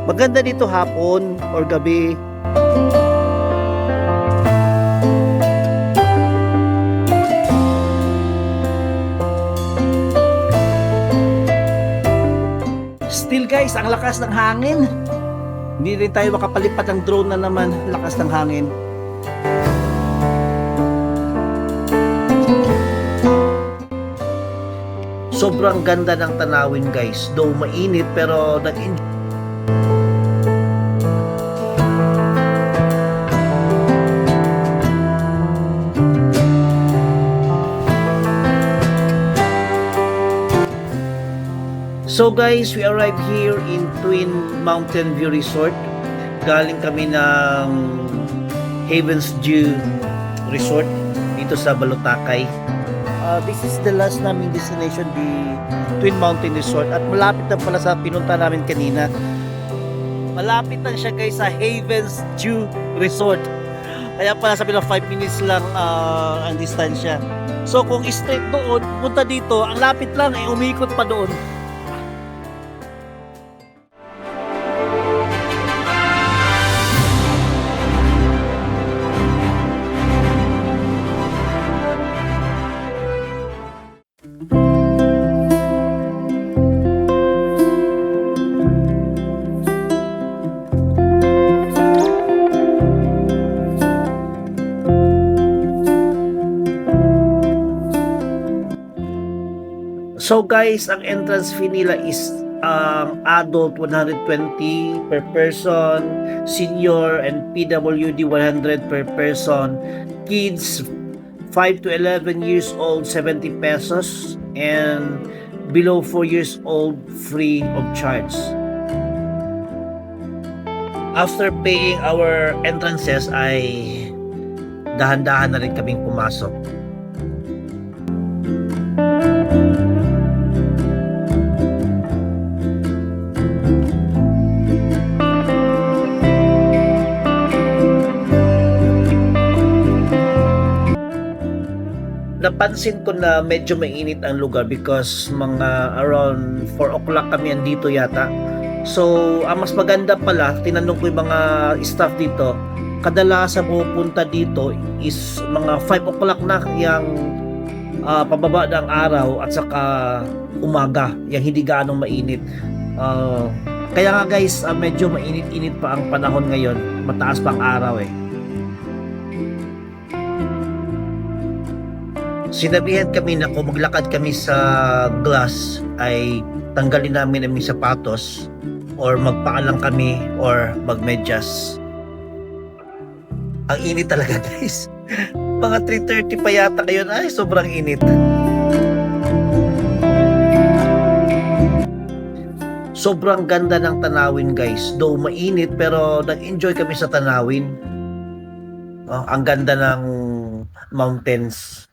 Maganda dito hapon or gabi. Still guys, ang lakas ng hangin. Hindi rin tayo makapalipat ng drone na naman. Lakas ng hangin. Sobrang ganda ng tanawin guys. Though mainit pero nag-enjoy. So guys, we arrived here in Twin Mountain View Resort. Galing kami ng Havens View Resort dito sa Balutakay. This is the last naming destination, the Twin Mountain Resort. At malapit na pala sa pinunta namin kanina. Malapit na siya guys sa Havens View Resort. Kaya pala sabi ng 5 minutes lang ang distansya. So kung straight doon, punta dito, ang lapit lang ay umikot pa doon. So guys, ang entrance fee nila is adult 120 per person, senior and PWD 100 per person, kids 5 to 11 years old 70 pesos, and below 4 years old free of charge. After paying our entrances ay dahan-dahan na rin kaming pumasok. Napansin ko na medyo mainit ang lugar because mga around 4 o'clock kami andito yata. So, ang mas maganda pala, tinanong ko yung mga staff dito, kadalasan pupunta dito is mga 5 o'clock na yung pababa ng araw at saka umaga, yung hindi gaanong mainit. Kaya nga guys, medyo mainit-init pa ang panahon ngayon, mataas pa ang araw eh. Sinabihan kami na kung maglakad kami sa glass ay tanggalin namin ang sapatos or magpaalang kami or magmedyas. Ang init talaga guys. Mga 3:30 pa yata ngayon, ay sobrang init. Sobrang ganda ng tanawin guys. Though mainit pero nag-enjoy kami sa tanawin. Ang ganda ng mountains.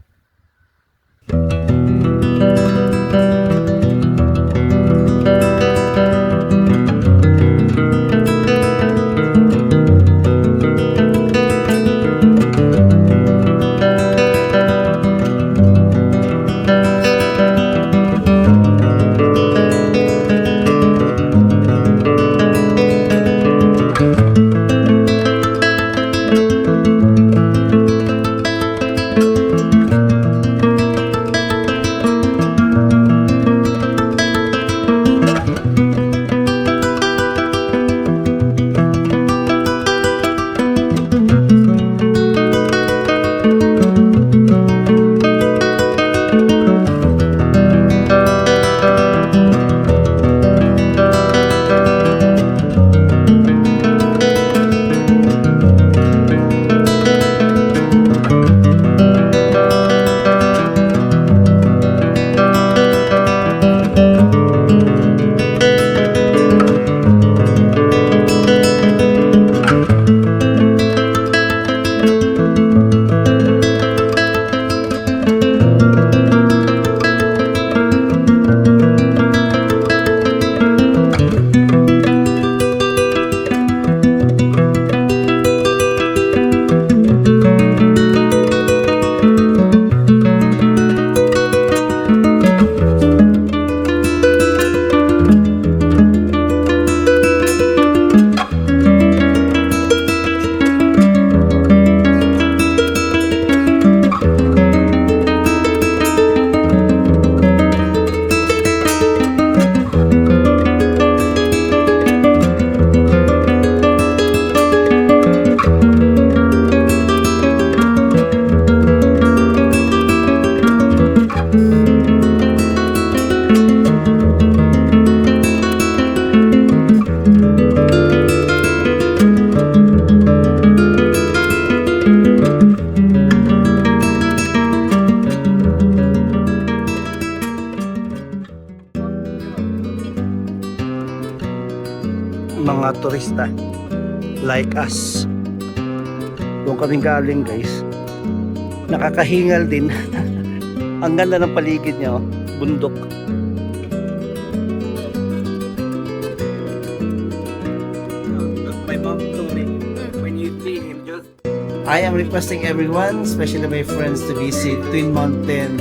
mga turista like us. Doon kaming galing guys. Nakakahingal din. Ang ganda ng paligid niya, oh. Bundok. My mom told me when you see him, just I am requesting everyone, especially my friends, to visit Twin Mountain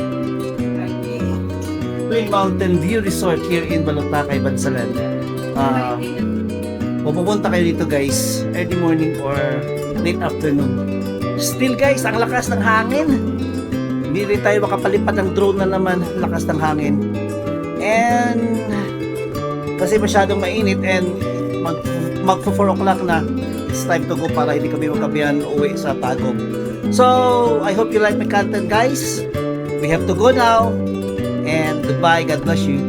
View Resort here in Balotacay, Bansalan. Pupunta kayo dito guys, early morning or late afternoon. Still guys, ang lakas ng hangin. Hindi rin tayo makapalipat ng drone na naman, lakas ng hangin. And kasi masyadong mainit and mag 4 o'clock na, it's time to go para hindi kami magkabihan uwi sa Tagum. So, I hope you like my content guys. We have to go now. And goodbye, God bless you.